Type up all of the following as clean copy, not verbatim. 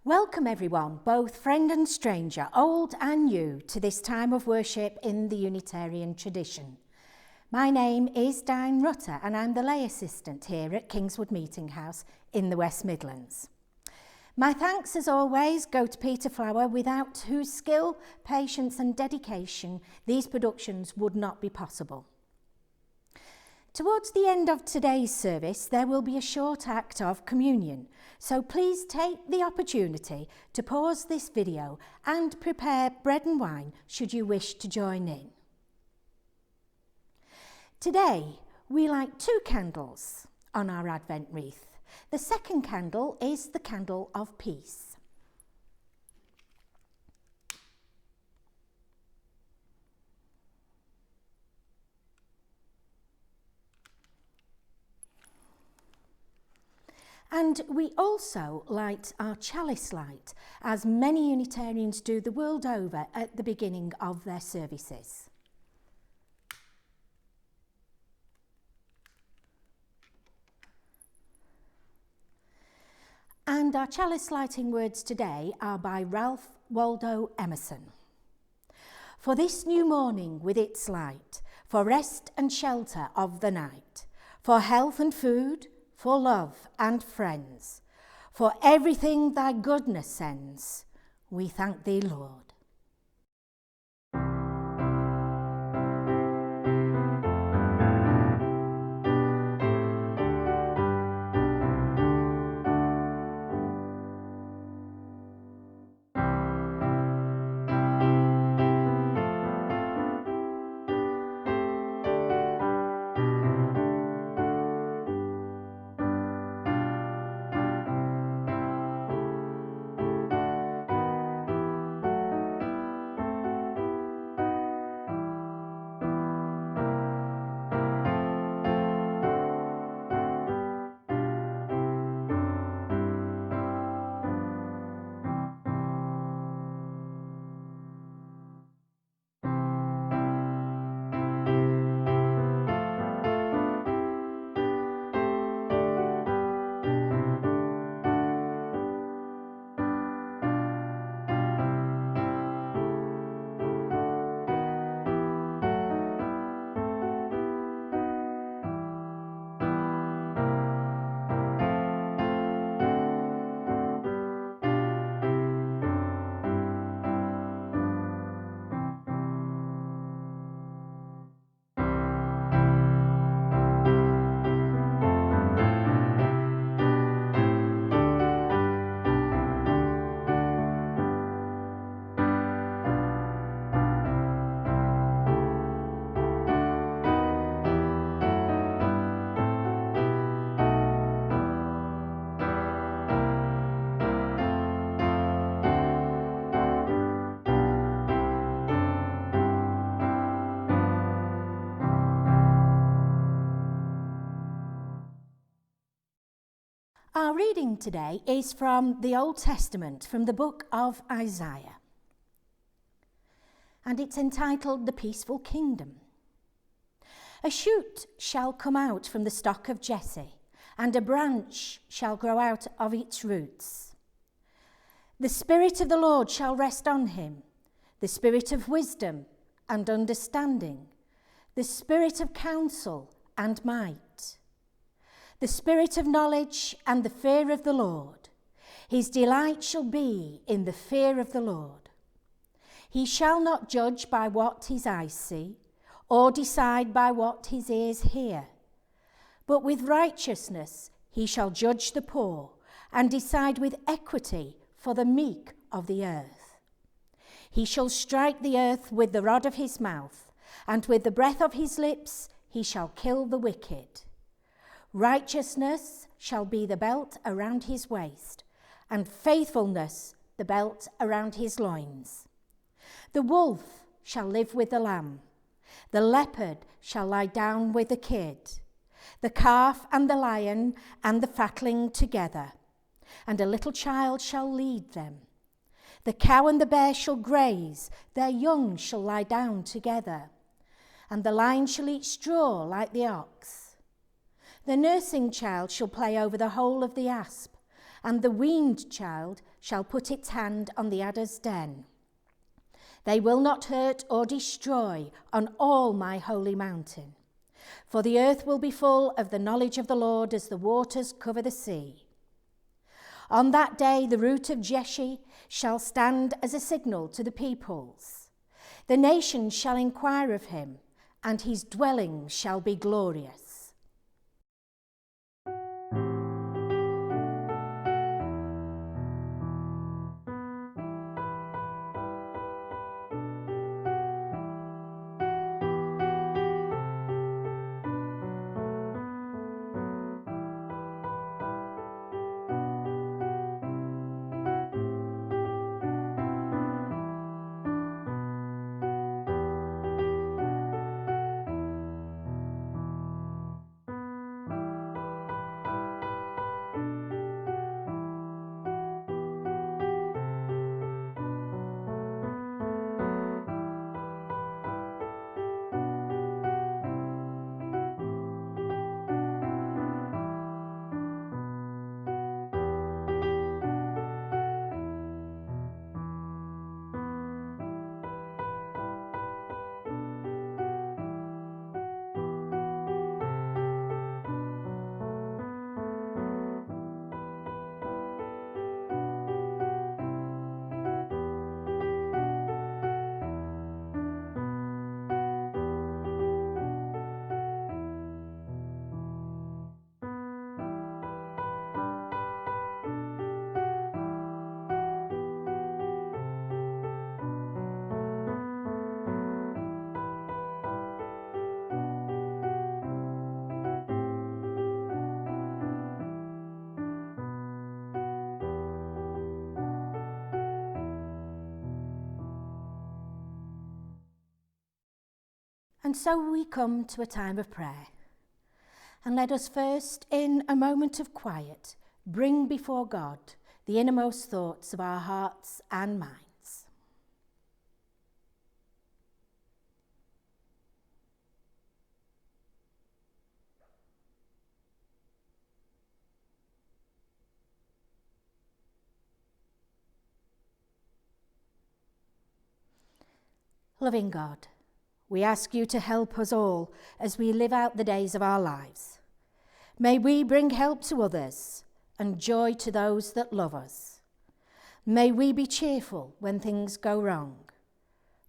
Welcome everyone, both friend and stranger, old and new, to this time of worship in the Unitarian tradition. My name is Diane Rutter and I'm the lay assistant here at Kingswood Meeting House in the West Midlands. My thanks as always go to Peter Flower, without whose skill, patience and dedication these productions would not be possible. Towards the end of today's service, there will be a short act of communion, so please take the opportunity to pause this video and prepare bread and wine should you wish to join in. Today, we light 2 candles on our Advent wreath. The second candle is the candle of peace. And we also light our chalice light, as many Unitarians do the world over at the beginning of their services. And our chalice lighting words today are by Ralph Waldo Emerson. For this new morning with its light, for rest and shelter of the night, for health and food, for love and friends, for everything thy goodness sends, we thank thee, Lord. Our reading today is from the Old Testament, from the book of Isaiah. And it's entitled The Peaceful Kingdom. A shoot shall come out from the stock of Jesse, and a branch shall grow out of its roots. The Spirit of the Lord shall rest on him, the Spirit of wisdom and understanding, the Spirit of counsel and might, the Spirit of knowledge and the fear of the Lord. His delight shall be in the fear of the Lord. He shall not judge by what his eyes see, or decide by what his ears hear. But with righteousness he shall judge the poor, and decide with equity for the meek of the earth. He shall strike the earth with the rod of his mouth, and with the breath of his lips he shall kill the wicked. Righteousness shall be the belt around his waist, and faithfulness the belt around his loins. The wolf shall live with the lamb. The leopard shall lie down with the kid. The calf and the lion and the fatling together, and a little child shall lead them. The cow and the bear shall graze, their young shall lie down together, and the lion shall eat straw like the ox. The nursing child shall play over the hole of the asp, and the weaned child shall put its hand on the adder's den. They will not hurt or destroy on all my holy mountain, for the earth will be full of the knowledge of the Lord as the waters cover the sea. On that day the root of Jesse shall stand as a signal to the peoples. The nations shall inquire of him, and his dwelling shall be glorious. And so we come to a time of prayer. And let us first, in a moment of quiet, bring before God the innermost thoughts of our hearts and minds. Loving God, we ask you to help us all as we live out the days of our lives. May we bring help to others and joy to those that love us. May we be cheerful when things go wrong,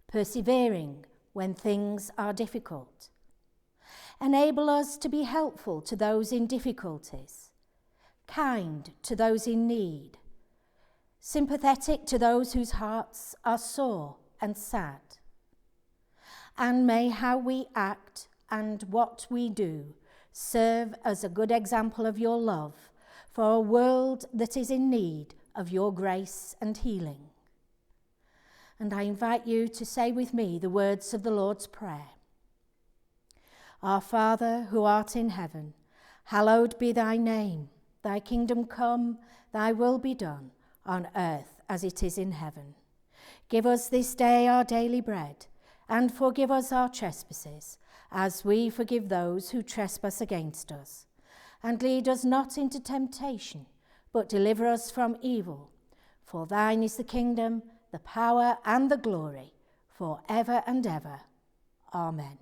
persevering when things are difficult. Enable us to be helpful to those in difficulties, kind to those in need, sympathetic to those whose hearts are sore and sad. And may how we act and what we do serve as a good example of your love for a world that is in need of your grace and healing. And I invite you to say with me the words of the Lord's Prayer. Our Father, who art in heaven, hallowed be thy name. Thy kingdom come, thy will be done, on earth as it is in heaven. Give us this day our daily bread, and forgive us our trespasses, as we forgive those who trespass against us. And lead us not into temptation, but deliver us from evil. For thine is the kingdom, the power, and the glory, for ever and ever. Amen.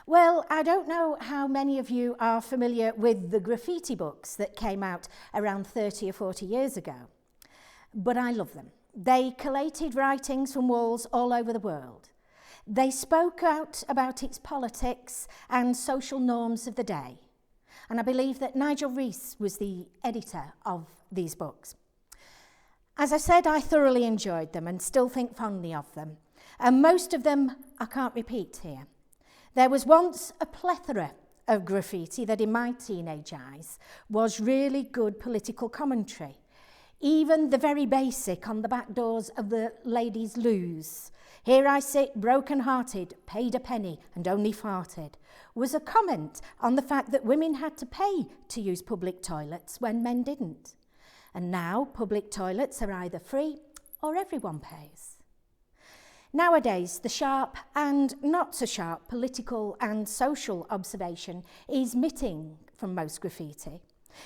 Well, I don't know how many of you are familiar with the graffiti books that came out around 30 or 40 years ago, but I love them. They collated writings from walls all over the world. They spoke out about its politics and social norms of the day. And I believe that Nigel Rees was the editor of these books. As I said, I thoroughly enjoyed them and still think fondly of them. And most of them I can't repeat here. There was once a plethora of graffiti that in my teenage eyes was really good political commentary. Even the very basic on the back doors of the ladies' loos, "Here I sit, broken-hearted, paid a penny and only farted," was a comment on the fact that women had to pay to use public toilets when men didn't. And now public toilets are either free or everyone pays. Nowadays, the sharp and not so sharp political and social observation is missing from most graffiti.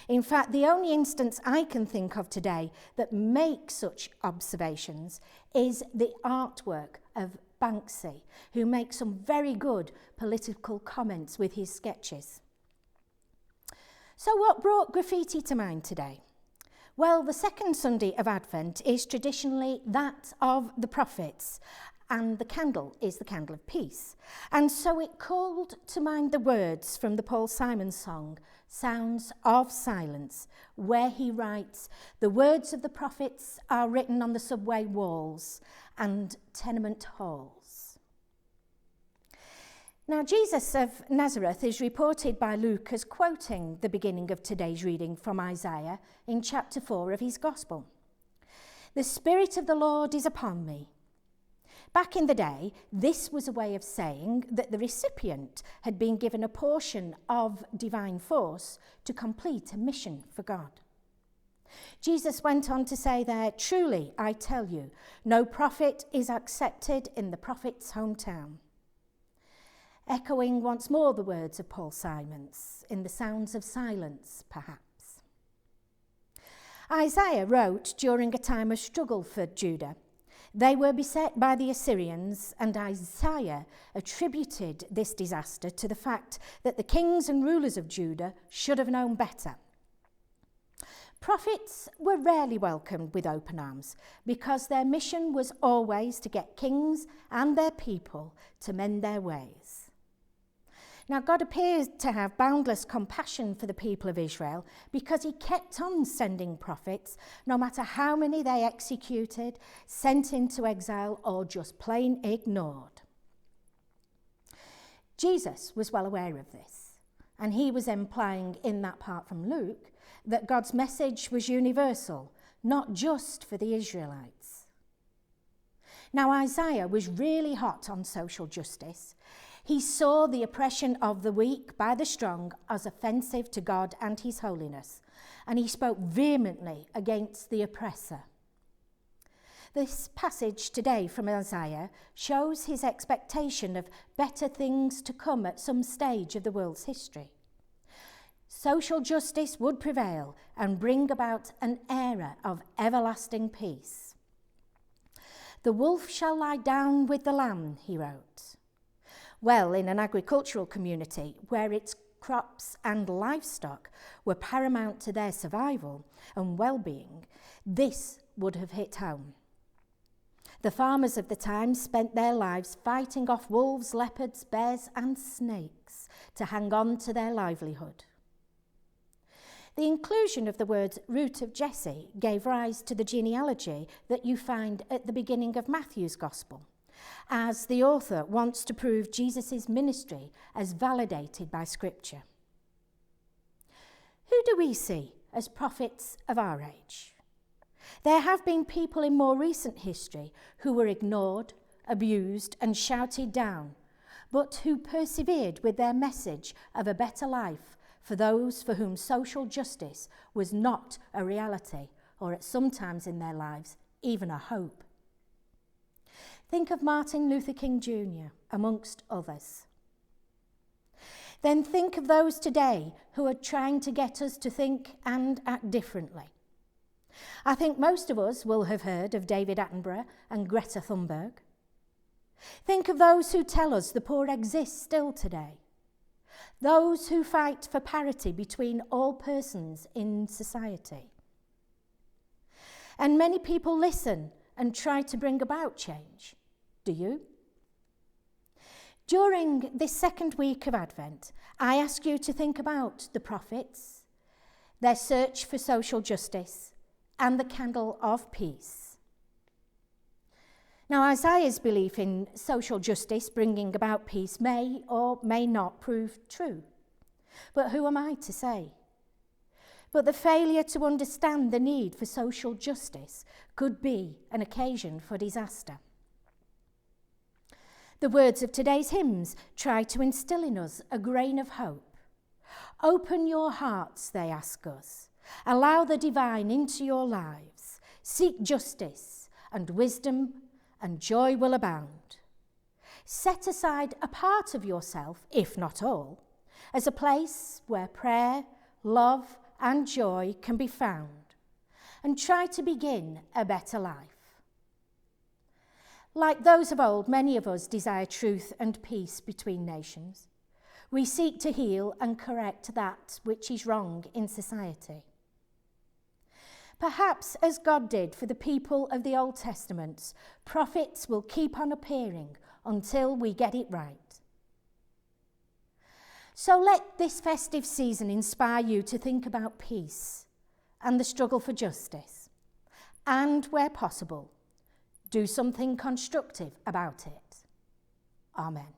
In fact, the only instance I can think of today that makes such observations is the artwork of Banksy, who makes some very good political comments with his sketches. So what brought graffiti to mind today? Well, the second Sunday of Advent is traditionally that of the prophets, and the candle is the candle of peace. And so it called to mind the words from the Paul Simon song, Sounds of Silence, where he writes, "The words of the prophets are written on the subway walls and tenement halls." Now, Jesus of Nazareth is reported by Luke as quoting the beginning of today's reading from Isaiah in chapter 4 of his Gospel. "The Spirit of the Lord is upon me." Back in the day, this was a way of saying that the recipient had been given a portion of divine force to complete a mission for God. Jesus went on to say there, "Truly, I tell you, no prophet is accepted in the prophet's hometown." Echoing once more the words of Paul Simons in the Sounds of Silence, perhaps. Isaiah wrote during a time of struggle for Judah. They were beset by the Assyrians, and Isaiah attributed this disaster to the fact that the kings and rulers of Judah should have known better. Prophets were rarely welcomed with open arms because their mission was always to get kings and their people to mend their ways. Now, God appears to have boundless compassion for the people of Israel because he kept on sending prophets, no matter how many they executed, sent into exile, or just plain ignored. Jesus was well aware of this, and he was implying in that part from Luke that God's message was universal, not just for the Israelites. Now, Isaiah was really hot on social justice. He saw the oppression of the weak by the strong as offensive to God and his holiness, and he spoke vehemently against the oppressor. This passage today from Isaiah shows his expectation of better things to come at some stage of the world's history. Social justice would prevail and bring about an era of everlasting peace. "The wolf shall lie down with the lamb," he wrote. Well, in an agricultural community where its crops and livestock were paramount to their survival and well-being, this would have hit home. The farmers of the time spent their lives fighting off wolves, leopards, bears, and snakes to hang on to their livelihood. The inclusion of the words root of Jesse gave rise to the genealogy that you find at the beginning of Matthew's Gospel, as the author wants to prove Jesus' ministry as validated by Scripture. Who do we see as prophets of our age? There have been people in more recent history who were ignored, abused, and shouted down, but who persevered with their message of a better life for those for whom social justice was not a reality, or at some times in their lives, even a hope. Think of Martin Luther King Jr., amongst others. Then think of those today who are trying to get us to think and act differently. I think most of us will have heard of David Attenborough and Greta Thunberg. Think of those who tell us the poor exist still today. Those who fight for parity between all persons in society. And many people listen and try to bring about change. Do you? During this second week of Advent, I ask you to think about the prophets, their search for social justice, and the candle of peace. Now, Isaiah's belief in social justice bringing about peace may or may not prove true. But who am I to say? But the failure to understand the need for social justice could be an occasion for disaster. The words of today's hymns try to instill in us a grain of hope. Open your hearts, they ask us. Allow the divine into your lives. Seek justice, and wisdom and joy will abound. Set aside a part of yourself, if not all, as a place where prayer, love, and joy can be found, and try to begin a better life. Like those of old, many of us desire truth and peace between nations. We seek to heal and correct that which is wrong in society. Perhaps as God did for the people of the Old Testament, prophets will keep on appearing until we get it right. So let this festive season inspire you to think about peace and the struggle for justice, and where possible, do something constructive about it. Amen.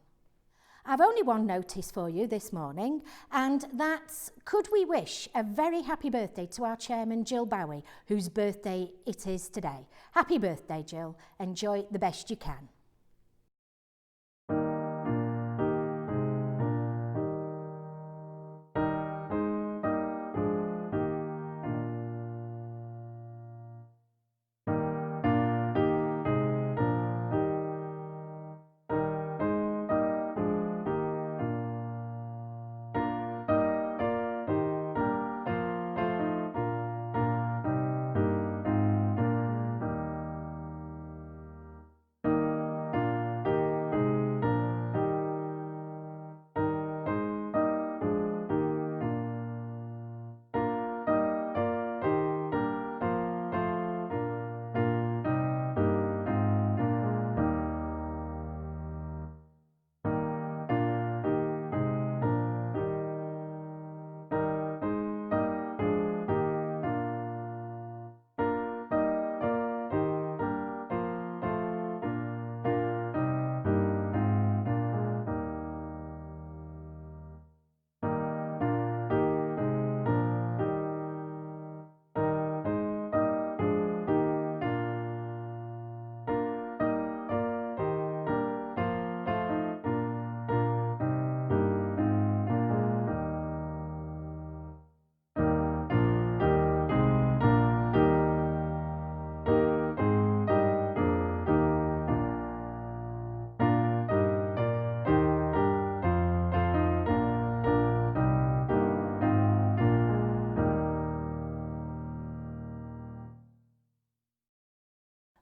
I've only one notice for you this morning, and that's, could we wish a very happy birthday to our chairman, Jill Bowie, whose birthday it is today. Happy birthday, Jill. Enjoy it the best you can.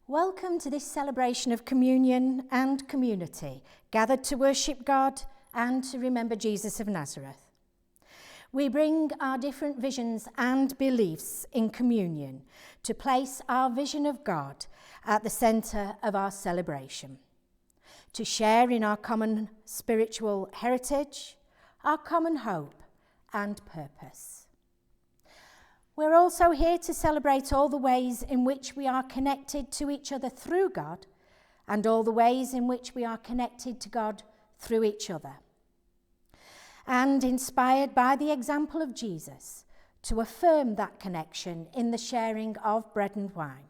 Welcome to this celebration of communion and community, gathered to worship God and to remember Jesus of Nazareth. We bring our different visions and beliefs in communion to place our vision of God at the centre of our celebration, to share in our common spiritual heritage, our common hope and purpose. We're also here to celebrate all the ways in which we are connected to each other through God, and all the ways in which we are connected to God through each other. And inspired by the example of Jesus, to affirm that connection in the sharing of bread and wine.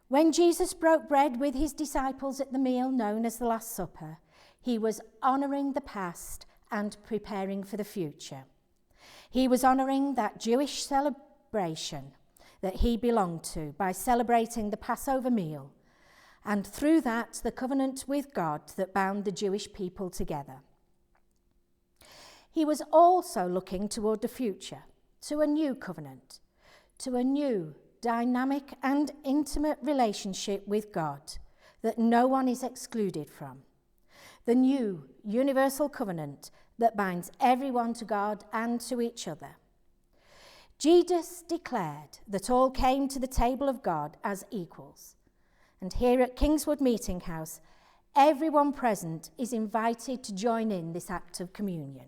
When Jesus broke bread with his disciples at the meal known as the Last Supper, he was honouring the past and preparing for the future. He was honouring that Jewish celebration that he belonged to by celebrating the Passover meal, and through that the covenant with God that bound the Jewish people together. He was also looking toward the future, to a new covenant, to a new dynamic and intimate relationship with God that no one is excluded from. The new universal covenant that binds everyone to God and to each other. Jesus declared that all came to the table of God as equals. And here at Kingswood Meeting House, everyone present is invited to join in this act of communion.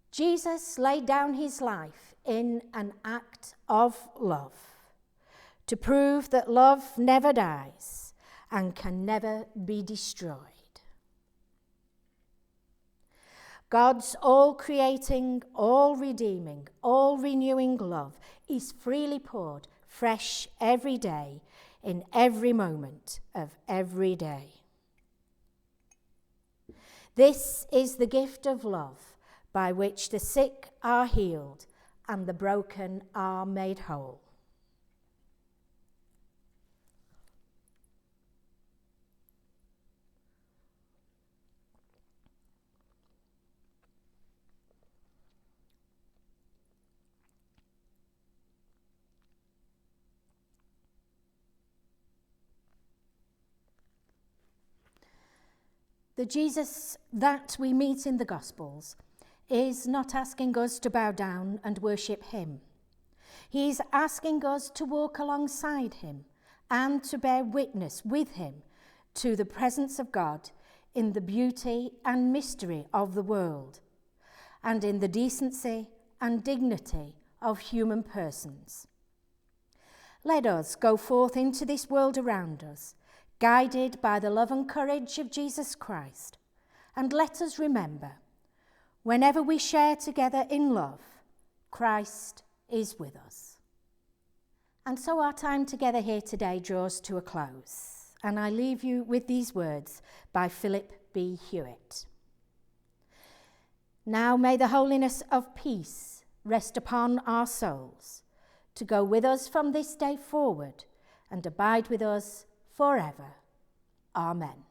Jesus laid down his life in an act of love to prove that love never dies and can never be destroyed. God's all-creating, all-redeeming, all-renewing love is freely poured fresh every day, in every moment of every day. This is the gift of love by which the sick are healed and the broken are made whole. The Jesus that we meet in the Gospels is not asking us to bow down and worship him. He is asking us to walk alongside him and to bear witness with him to the presence of God in the beauty and mystery of the world, and in the decency and dignity of human persons. Let us go forth into this world around us, guided by the love and courage of Jesus Christ, and let us remember, whenever we share together in love, Christ is with us. And so our time together here today draws to a close, and I leave you with these words by Philip B. Hewitt. Now may the holiness of peace rest upon our souls, to go with us from this day forward and abide with us forever. Amen.